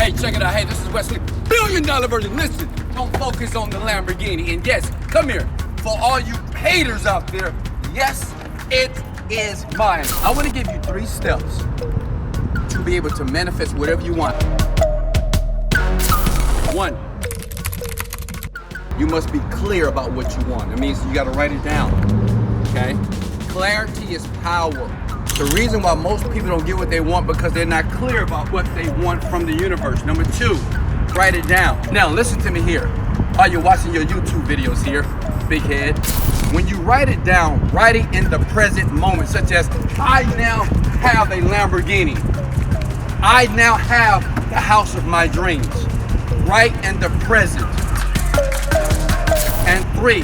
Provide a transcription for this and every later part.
Hey, check it out. Hey, this is Wesley. $1 billion version. Listen, don't focus on the Lamborghini. And yes, come here. For all you haters out there, yes, it is mine. I want to give you 3 steps to be able to manifest whatever you want. 1, you must be clear about what you want. It means you got to write it down, okay? Clarity is power. The reason why most people don't get what they want because they're not clear about what they want from the universe. Number 2, write it down. Now listen to me here. While you're watching your YouTube videos here, big head. When you write it down, write it in the present moment, such as, I now have a Lamborghini. I now have the house of my dreams. Right in the present. And 3,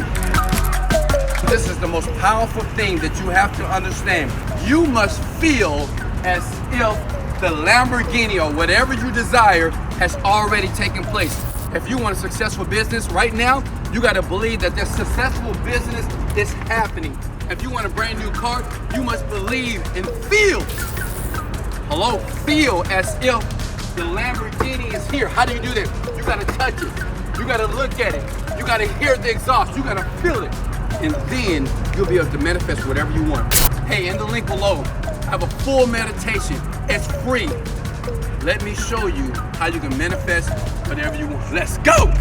this is the most powerful thing that you have to understand. You must feel as if the Lamborghini or whatever you desire has already taken place. If you want a successful business right now, you got to believe that this successful business is happening. If you want a brand new car, you must believe and feel. Hello, feel as if the Lamborghini is here. How do you do that? You got to touch it. You got to look at it. You got to hear the exhaust. You got to feel it. And then you'll be able to manifest whatever you want. Hey, in the link below, I have a full meditation. It's free. Let me show you how you can manifest whatever you want. Let's go!